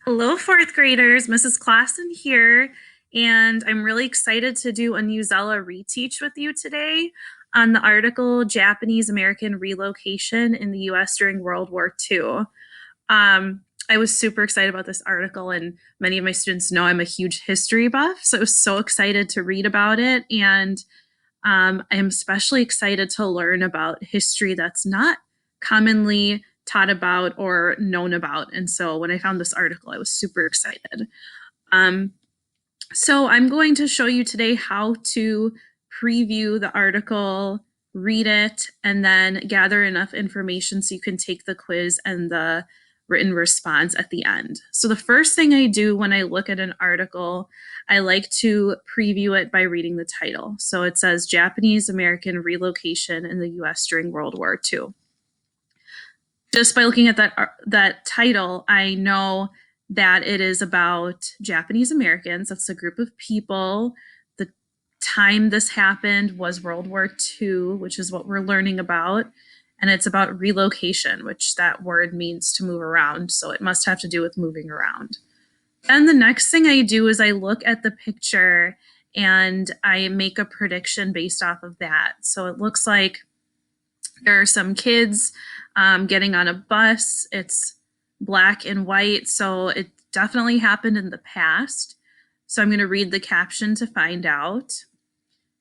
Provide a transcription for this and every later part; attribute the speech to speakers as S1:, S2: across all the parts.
S1: Hello, fourth graders. Mrs. Clausen here, and I'm really excited to do a Newsela reteach with you today on the article Japanese American Relocation in the U.S. during World War II. I was super excited about this article, and many of my students know I'm a huge history buff, so I was so excited to read about it. And I am especially excited to learn about history that's not commonly taught about or known about. And so when I found this article, I was super excited. Um, so I'm going to show you today how to preview the article, read it, and then gather enough information so you can take the quiz and the written response at the end. So the first thing I do when I look at an article, I like to preview it by reading the title. So it says Japanese American Relocation in the US during World War II. Just by looking at that title, I know that it is about Japanese Americans. That's a group of people. The time this happened was World War II, which is what we're learning about. And it's about relocation, which that word means to move around. So it must have to do with moving around. And the next thing I do is I look at the picture and I make a prediction based off of that. So it looks like there are some kids getting on a bus. It's black and white, so it definitely happened in the past. So I'm going to read the caption to find out.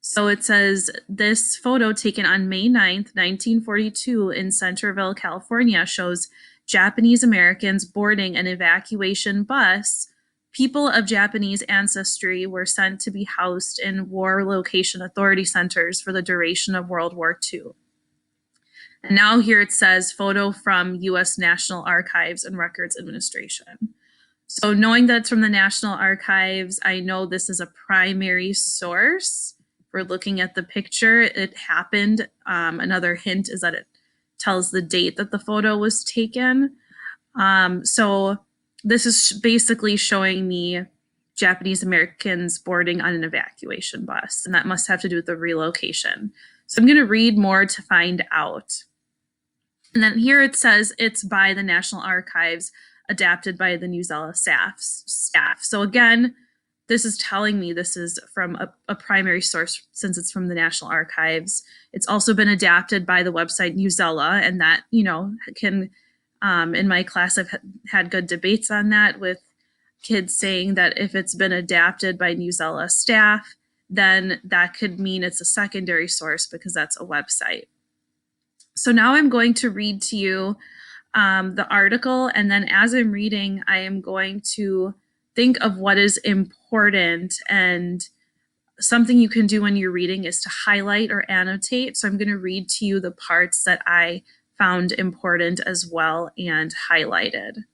S1: So it says, this photo taken on May 9th, 1942 in Centerville, California shows Japanese Americans boarding an evacuation bus. People of Japanese ancestry were sent to be housed in war location authority centers for the duration of World War II. And now here it says photo from U.S. National Archives and Records Administration. So knowing that it's from the National Archives, I know this is a primary source. We're looking at the picture. It happened. Another hint is that it tells the date that the photo was taken. So this is basically showing me Japanese Americans boarding on an evacuation bus, and that must have to do with the relocation. So I'm going to read more to find out. And then here it says it's by the National Archives, adapted by the Newsela staff. So again, this is telling me this is from a primary source since it's from the National Archives. It's also been adapted by the website Newsela, and that, can, in my class, I've had good debates on that with kids saying that if it's been adapted by Newsela staff, then that could mean it's a secondary source because that's a website. So now I'm going to read to you the article, and then as I'm reading, I am going to think of what is important, and something you can do when you're reading is to highlight or annotate. So I'm going to read to you the parts that I found important as well and highlighted.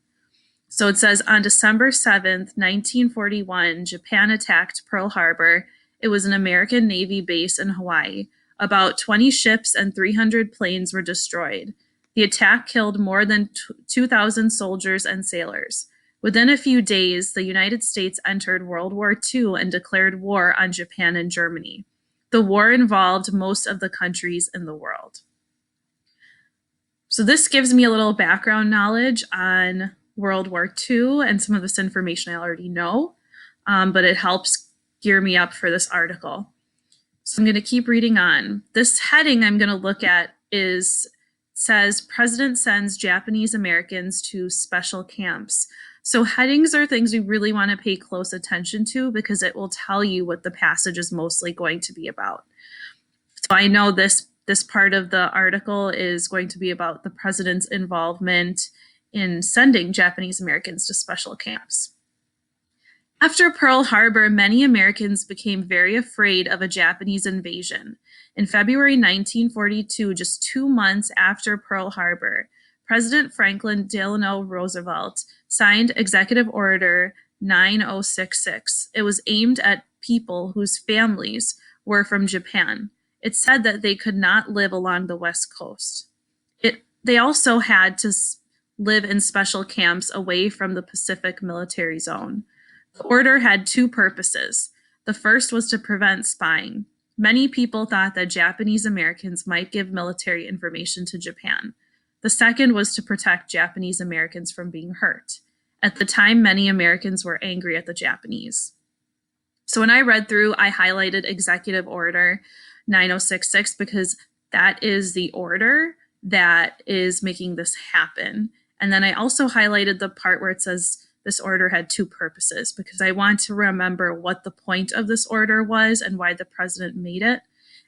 S1: So it says, on December 7th, 1941, Japan attacked Pearl Harbor. It was an American Navy base in Hawaii. About 20 ships and 300 planes were destroyed. The attack killed more than 2,000 soldiers and sailors. Within a few days, the United States entered World War II and declared war on Japan and Germany. The war involved most of the countries in the world. So this gives me a little background knowledge on World War II and some of this information I already know, but it helps gear me up for this article. So I'm going to keep reading on. This heading I'm going to look at says President sends Japanese Americans to special camps. So headings are things we really want to pay close attention to because it will tell you what the passage is mostly going to be about. So I know this part of the article is going to be about the president's involvement in sending Japanese Americans to special camps. After Pearl Harbor, many Americans became very afraid of a Japanese invasion. In February 1942, just 2 months after Pearl Harbor, President Franklin Delano Roosevelt signed Executive Order 9066. It was aimed at people whose families were from Japan. It said that they could not live along the West Coast. They also had to live in special camps away from the Pacific Military Zone. The order had two purposes. The first was to prevent spying. Many people thought that Japanese Americans might give military information to Japan. The second was to protect Japanese Americans from being hurt. At the time, many Americans were angry at the Japanese. So when I read through, I highlighted Executive Order 9066 because that is the order that is making this happen. And then I also highlighted the part where it says this order had two purposes because I want to remember what the point of this order was and why the president made it.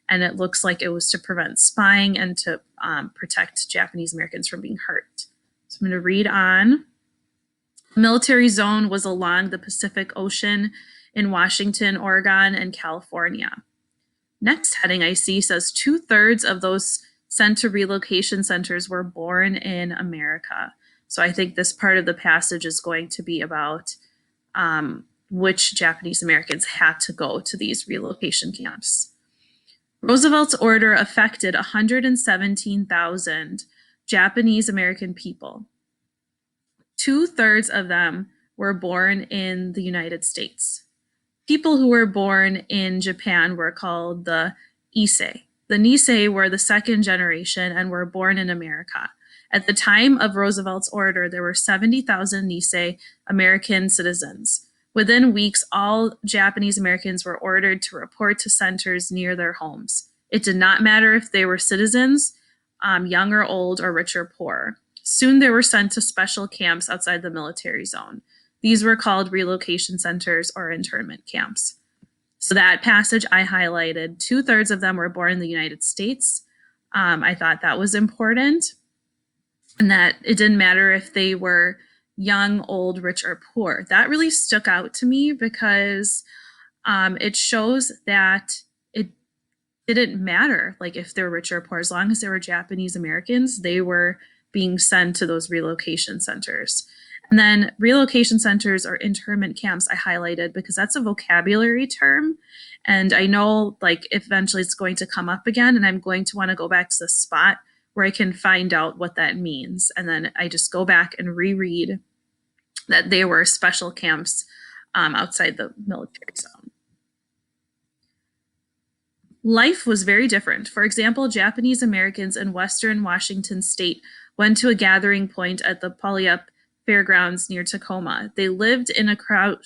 S1: And it looks like it was to prevent spying and to protect Japanese Americans from being hurt. So I'm going to read on. The military zone was along the Pacific Ocean in Washington, Oregon, and California. Next heading I see says 2/3 of those sent to relocation centers were born in America. So I think this part of the passage is going to be about which Japanese Americans had to go to these relocation camps. Roosevelt's order affected 117,000 Japanese American people. 2/3 of them were born in the United States. People who were born in Japan were called the Issei. The Nisei were the second generation and were born in America. At the time of Roosevelt's order, there were 70,000 Nisei American citizens. Within weeks, all Japanese Americans were ordered to report to centers near their homes. It did not matter if they were citizens, young or old, or rich or poor. Soon they were sent to special camps outside the military zone. These were called relocation centers or internment camps. So that passage I highlighted, 2/3 of them were born in the United States. I thought that was important and that it didn't matter if they were young, old, rich, or poor. That really stuck out to me because it shows that it didn't matter like if they were rich or poor. As long as they were Japanese Americans, they were being sent to those relocation centers. And then relocation centers or internment camps I highlighted because that's a vocabulary term. And I know like eventually it's going to come up again and I'm going to want to go back to the spot where I can find out what that means. And then I just go back and reread that they were special camps outside the military zone. Life was very different. For example, Japanese Americans in Western Washington state went to a gathering point at the Puyallup Fairgrounds near Tacoma. They lived in a cow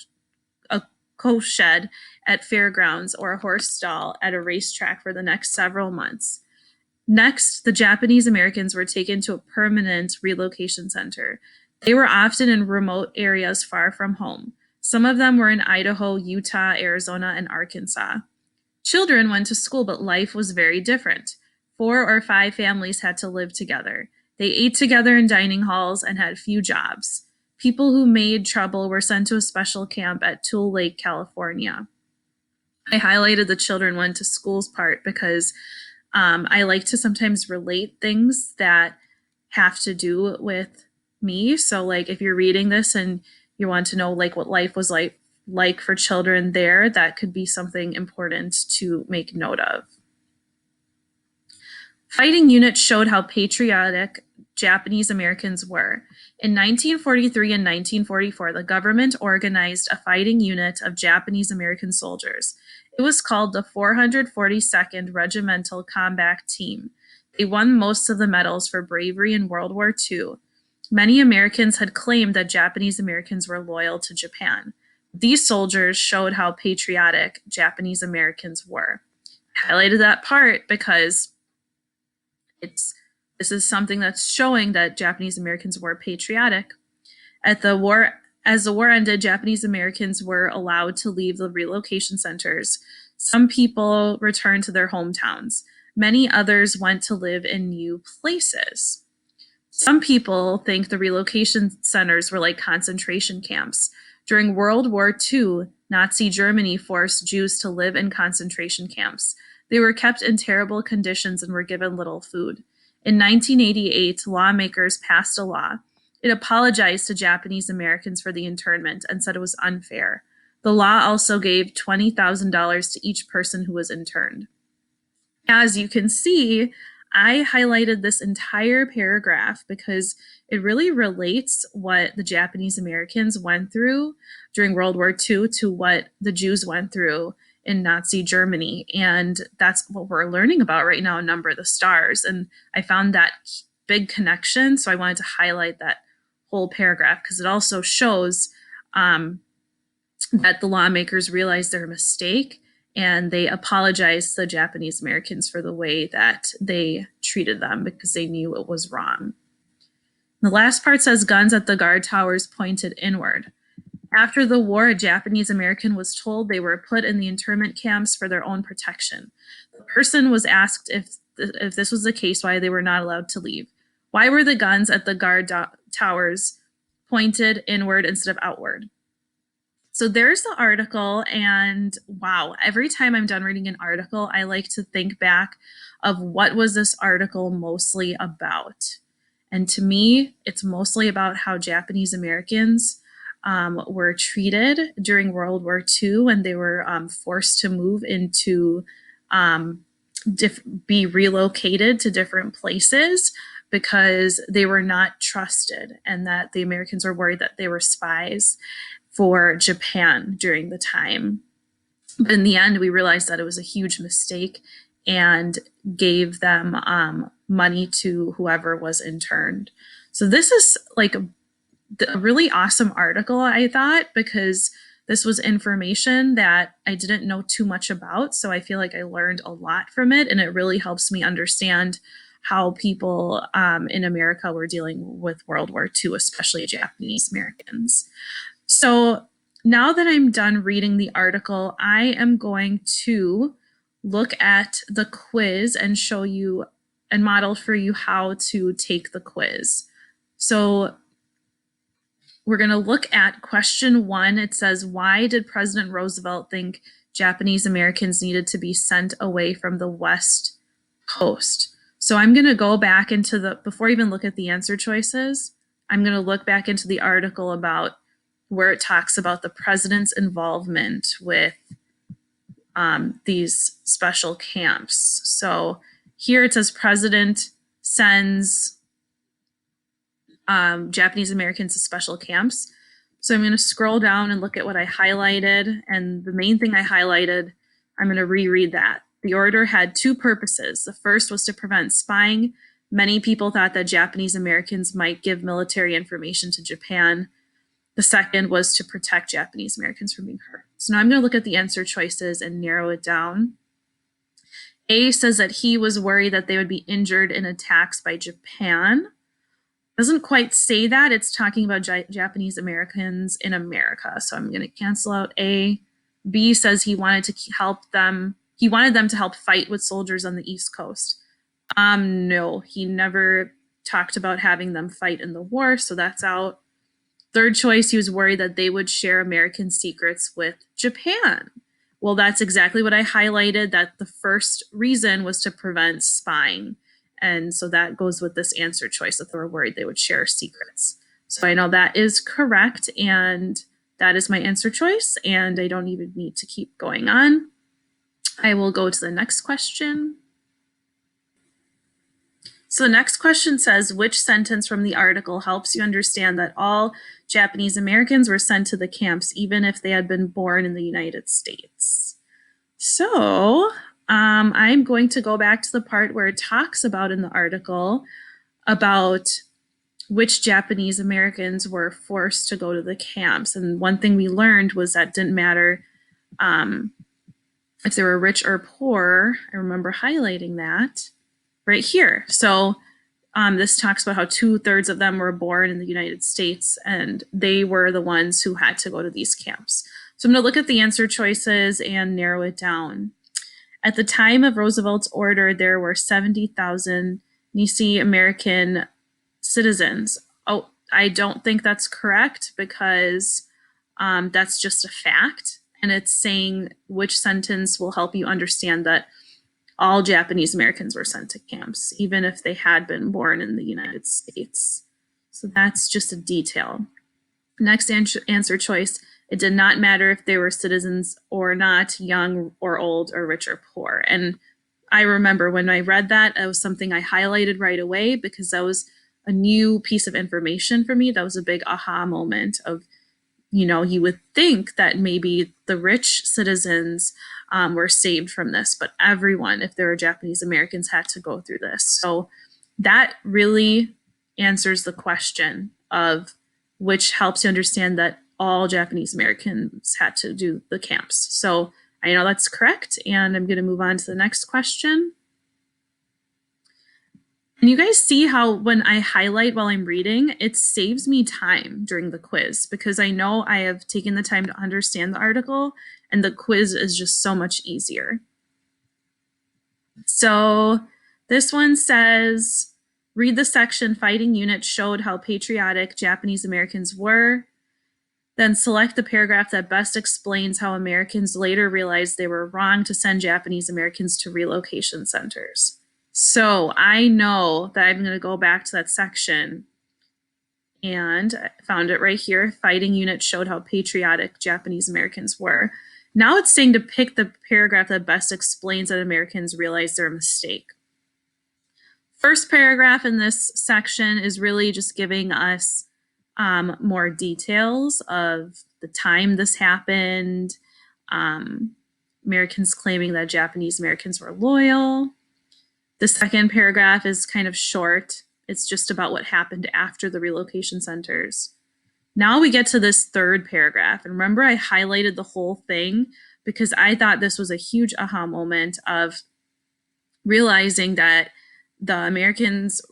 S1: shed at fairgrounds or a horse stall at a racetrack for the next several months. Next, the Japanese Americans were taken to a permanent relocation center. They were often in remote areas far from home. Some of them were in Idaho, Utah, Arizona, and Arkansas. Children went to school, but life was very different. 4 or 5 families had to live together. They ate together in dining halls and had few jobs. People who made trouble were sent to a special camp at Tule Lake, California. I highlighted the children went to schools part because I like to sometimes relate things that have to do with me. So like if you're reading this and you want to know like what life was like for children there, that could be something important to make note of. Fighting units showed how patriotic Japanese Americans were. In 1943 and 1944, the government organized a fighting unit of Japanese American soldiers. It was called the 442nd Regimental Combat Team. They won most of the medals for bravery in World War II. Many Americans had claimed that Japanese Americans were loyal to Japan. These soldiers showed how patriotic Japanese Americans were. I highlighted that part because this is something that's showing that Japanese Americans were patriotic. As the war ended, Japanese Americans were allowed to leave the relocation centers. Some people returned to their hometowns. Many others went to live in new places. Some people think the relocation centers were like concentration camps. During World War II, Nazi Germany forced Jews to live in concentration camps. They were kept in terrible conditions and were given little food. In 1988, lawmakers passed a law. It apologized to Japanese Americans for the internment and said it was unfair. The law also gave $20,000 to each person who was interned. As you can see, I highlighted this entire paragraph because it really relates what the Japanese Americans went through during World War II to what the Jews went through in Nazi Germany. And that's what we're learning about right now in Number of the Stars. And I found that big connection, so I wanted to highlight that whole paragraph because it also shows that the lawmakers realized their mistake and they apologized to the Japanese Americans for the way that they treated them because they knew it was wrong. The last part says guns at the guard towers pointed inward. After the war, a Japanese American was told they were put in the internment camps for their own protection. The person was asked if this was the case, why they were not allowed to leave. Why were the guns at the guard towers pointed inward instead of outward? So there's the article, and wow, every time I'm done reading an article, I like to think back of what was this article mostly about. And to me, it's mostly about how Japanese Americans were treated during World War II when they were forced to move into be relocated to different places because they were not trusted and that the Americans were worried that they were spies for Japan during the time. But in the end, we realized that it was a huge mistake and gave them money to whoever was interned. So this is like a really awesome article, I thought, because this was information that I didn't know too much about. So I feel like I learned a lot from it, and it really helps me understand how people in America were dealing with World War II, especially Japanese Americans. So now that I'm done reading the article, I am going to look at the quiz and show you and model for you how to take the quiz. So we're going to look at question 1. It says, why did President Roosevelt think Japanese Americans needed to be sent away from the West Coast? So I'm going to go back into before I even look at the answer choices, I'm going to look back into the article about where it talks about the president's involvement with these special camps. So here it says president sends Japanese Americans to special camps. So I'm going to scroll down and look at what I highlighted. And the main thing I highlighted, I'm going to reread that. The order had 2 purposes. The first was to prevent spying. Many people thought that Japanese Americans might give military information to Japan. The second was to protect Japanese Americans from being hurt. So now I'm going to look at the answer choices and narrow it down. A says that he was worried that they would be injured in attacks by Japan. Doesn't quite say that. It's talking about Japanese Americans in America. So I'm going to cancel out A. B says he wanted to help them. He wanted them to help fight with soldiers on the East Coast. No, he never talked about having them fight in the war. So that's out. Third choice, he was worried that they would share American secrets with Japan. Well, that's exactly what I highlighted, that the first reason was to prevent spying. And so that goes with this answer choice, that they were worried they would share secrets. So I know that is correct, and that is my answer choice, and I don't even need to keep going on. I will go to the next question. So the next question says, which sentence from the article helps you understand that all Japanese Americans were sent to the camps, even if they had been born in the United States? So I'm going to go back to the part where it talks about in the article about which Japanese Americans were forced to go to the camps. And one thing we learned was that it didn't matter if they were rich or poor. I remember highlighting that right here. So this talks about how 2/3 of them were born in the United States, and they were the ones who had to go to these camps. So I'm going to look at the answer choices and narrow it down. At the time of Roosevelt's order, there were 70,000 Nisei American citizens. Oh, I don't think that's correct because that's just a fact. And it's saying which sentence will help you understand that all Japanese Americans were sent to camps, even if they had been born in the United States. So that's just a detail. Next answer choice, it did not matter if they were citizens or not, young or old or rich or poor. And I remember when I read that, it was something I highlighted right away because that was a new piece of information for me. That was a big aha moment of, you would think that maybe the rich citizens were saved from this, but everyone, if there were Japanese Americans, had to go through this. So that really answers the question of which helps you understand that all Japanese Americans had to do the camps. So I know that's correct, and I'm going to move on to the next question. And you guys see how when I highlight while I'm reading, it saves me time during the quiz because I know I have taken the time to understand the article, and the quiz is just so much easier. So this one says, read the section fighting units showed how patriotic Japanese Americans were. Then select the paragraph that best explains how Americans later realized they were wrong to send Japanese Americans to relocation centers. So I know that I'm going to go back to that section, and I found it right here. Fighting units showed how patriotic Japanese Americans were. Now it's saying to pick the paragraph that best explains that Americans realized their mistake. First paragraph in this section is really just giving us more details of the time this happened, Americans claiming that Japanese Americans were loyal. The second paragraph is kind of short. It's just about what happened after the relocation centers. Now we get to this third paragraph. And remember, I highlighted the whole thing because I thought this was a huge aha moment of realizing that the Americans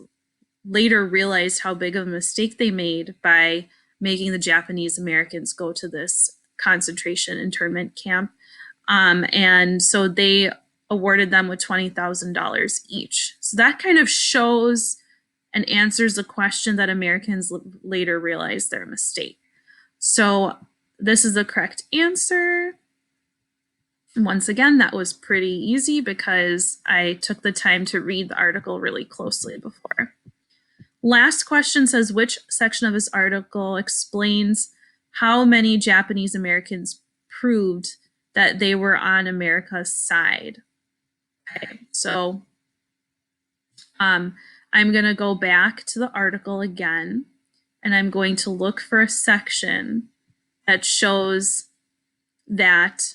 S1: later realized how big of a mistake they made by making the Japanese Americans go to this concentration internment camp. And so they awarded them with $20,000 each. So that kind of shows and answers the question that Americans later realized their mistake. So this is the correct answer. Once again, that was pretty easy because I took the time to read the article really closely before. Last question says, which section of this article explains how many Japanese Americans proved that they were on America's side? Okay, so I'm going to go back to the article again, and I'm going to look for a section that shows that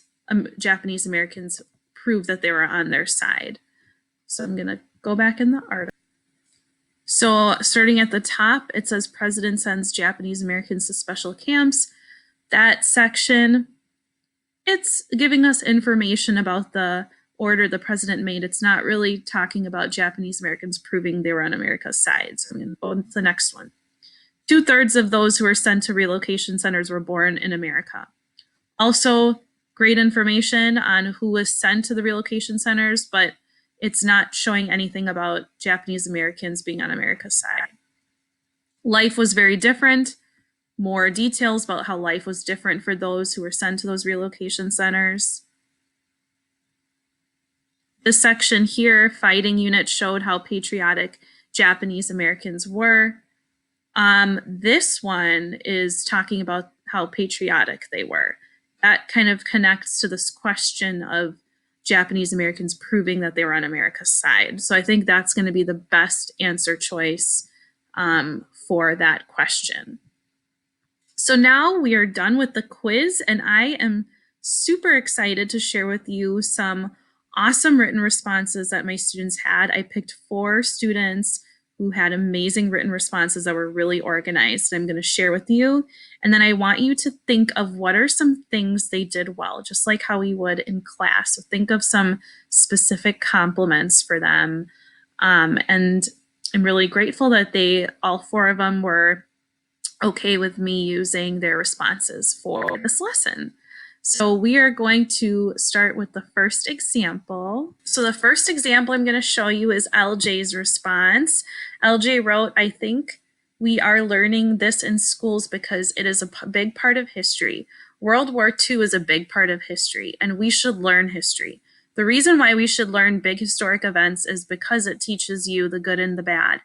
S1: Japanese Americans proved that they were on their side. So I'm going to go back in the article. So starting at the top, it says President sends Japanese Americans to special camps. That section, it's giving us information about the order the president made. It's not really talking about Japanese Americans proving they were on America's side. So I'm going to go to the next one. 2/3 of those who were sent to relocation centers were born in America. Also, great information on who was sent to the relocation centers, but it's not showing anything about Japanese Americans being on America's side. Life was very different. More details about how life was different for those who were sent to those relocation centers. This section here, fighting units showed how patriotic Japanese Americans were. This one is talking about how patriotic they were. That kind of connects to this question of Japanese Americans proving that they were on America's side. So I think that's going to be the best answer choice for that question. So now we are done with the quiz, and I am super excited to share with you some awesome written responses that my students had. I picked 4 students who had amazing written responses that were really organized. I'm going to share with you. And then I want you to think of what are some things they did well, just like how we would in class. So think of some specific compliments for them. And I'm really grateful that all 4 of them were okay with me using their responses for this lesson. So we are going to start with the first example. So the first example I'm going to show you is LJ's response. LJ wrote, I think we are learning this in schools because it is a big part of history. World War II is a big part of history, and we should learn history. The reason why we should learn big historic events is because it teaches you the good and the bad.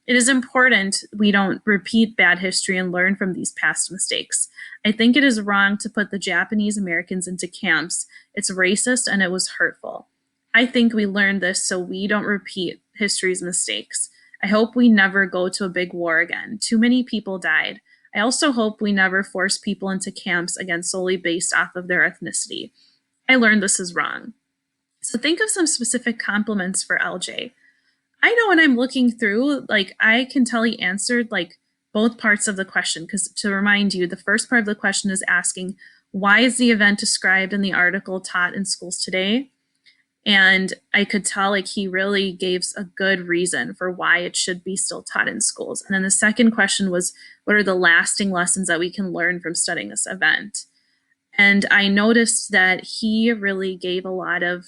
S1: It is important we don't repeat bad history and learn from these past mistakes. I think it is wrong to put the Japanese Americans into camps. It's racist and it was hurtful. I think we learned this so we don't repeat history's mistakes. I hope we never go to a big war again. Too many people died. I also hope we never force people into camps again solely based off of their ethnicity. I learned this is wrong. So think of some specific compliments for LJ. I know when I'm looking through, like I can tell he answered like both parts of the question. Because to remind you, the first part of the question is asking, why is the event described in the article taught in schools today? And I could tell like he really gave a good reason for why it should be still taught in schools. And then the second question was, what are the lasting lessons that we can learn from studying this event? And I noticed that he really gave a lot of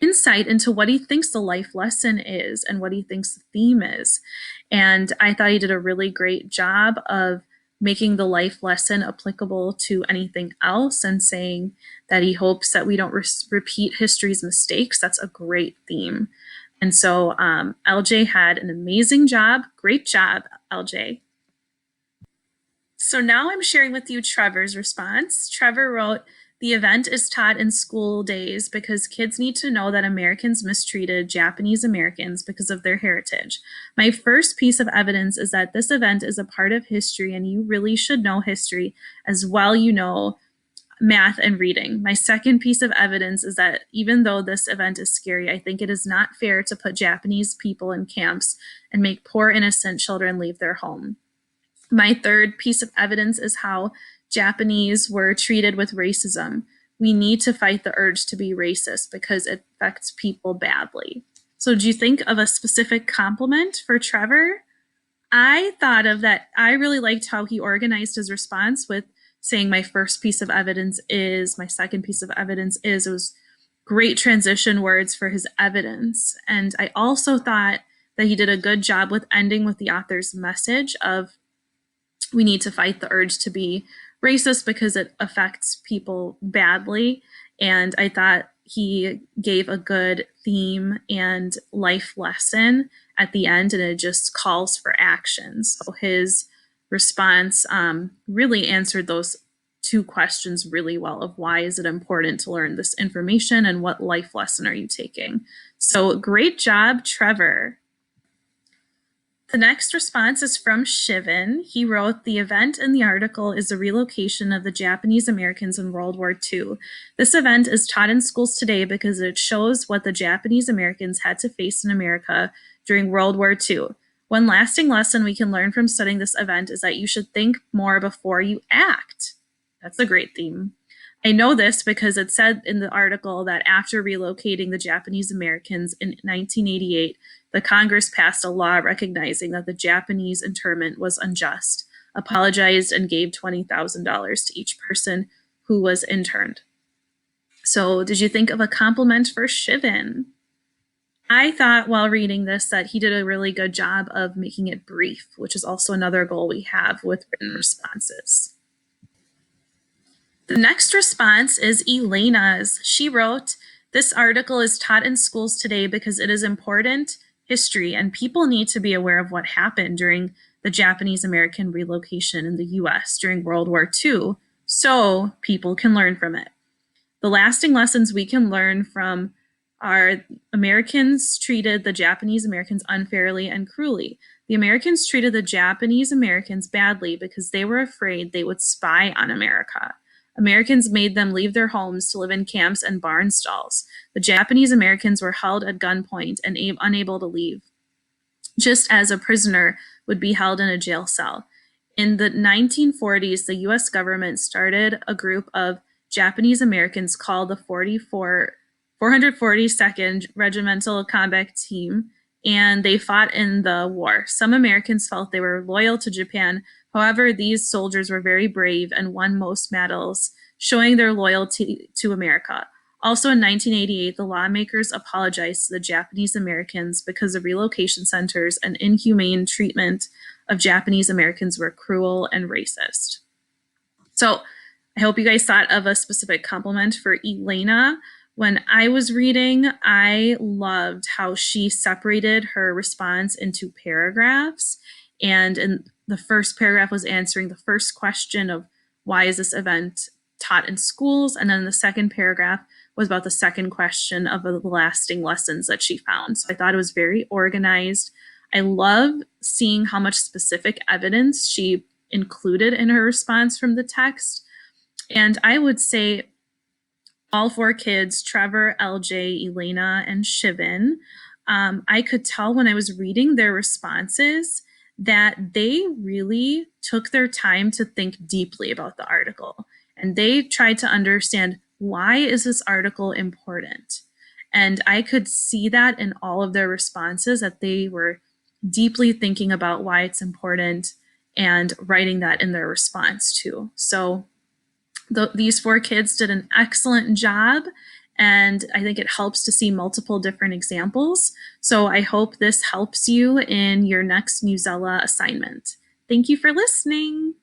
S1: insight into what he thinks the life lesson is and what he thinks the theme is. And I thought he did a really great job of making the life lesson applicable to anything else and saying that he hopes that we don't repeat history's mistakes. That's a great theme. And so LJ had an amazing job. Great job, LJ. So now I'm sharing with you Trevor's response. Trevor wrote, the event is taught in school days because kids need to know that Americans mistreated Japanese Americans because of their heritage. My first piece of evidence is that this event is a part of history and you really should know history as well you know math and reading. My second piece of evidence is that even though this event is scary, I think it is not fair to put Japanese people in camps and make poor innocent children leave their home. My third piece of evidence is how Japanese were treated with racism. We need to fight the urge to be racist because it affects people badly. So, do you think of a specific compliment for Trevor? I thought of that. I really liked how he organized his response with saying my first piece of evidence is, my second piece of evidence is. It was great transition words for his evidence. And I also thought that he did a good job with ending with the author's message of we need to fight the urge to be racist because it affects people badly. And I thought he gave a good theme and life lesson at the end, and it just calls for action. So his response really answered those two questions really well of why is it important to learn this information and what life lesson are you taking. So great job, Trevor. The next response is from Shivan. He wrote, the event in the article is the relocation of the Japanese Americans in World War II. This event is taught in schools today because it shows what the Japanese Americans had to face in America during World War II. One lasting lesson we can learn from studying this event is that you should think more before you act. That's a great theme. I know this because it said in the article that after relocating the Japanese Americans in 1988, the Congress passed a law recognizing that the Japanese internment was unjust, apologized, and gave $20,000 to each person who was interned. So, did you think of a compliment for Shivan? I thought while reading this that he did a really good job of making it brief, which is also another goal we have with written responses. The next response is Elena's. She wrote, this article is taught in schools today because it is important history and people need to be aware of what happened during the Japanese American relocation in the US during World War II so people can learn from it. The lasting lessons we can learn from are Americans treated the Japanese Americans unfairly and cruelly. The Americans treated the Japanese Americans badly because they were afraid they would spy on America. Americans made them leave their homes to live in camps and barn stalls. The Japanese Americans were held at gunpoint and unable to leave, just as a prisoner would be held in a jail cell. In the 1940s, the US government started a group of Japanese Americans called the 442nd Regimental Combat Team, and they fought in the war. Some Americans felt they were loyal to Japan. However, these soldiers were very brave and won most medals, showing their loyalty to America. Also in 1988, the lawmakers apologized to the Japanese Americans because the relocation centers and inhumane treatment of Japanese Americans were cruel and racist. So I hope you guys thought of a specific compliment for Elena. When I was reading, I loved how she separated her response into paragraphs. And in the first paragraph was answering the first question of why is this event taught in schools? And then the second paragraph was about the second question of the lasting lessons that she found. So I thought it was very organized. I love seeing how much specific evidence she included in her response from the text. And I would say all four kids, Trevor, LJ, Elena, and Shivan, I could tell when I was reading their responses that they really took their time to think deeply about the article, and they tried to understand, why is this article important? And I could see that in all of their responses, that they were deeply thinking about why it's important and writing that in their response too. So these 4 kids did an excellent job, and I think it helps to see multiple different examples. So I hope this helps you in your next Newsela assignment. Thank you for listening.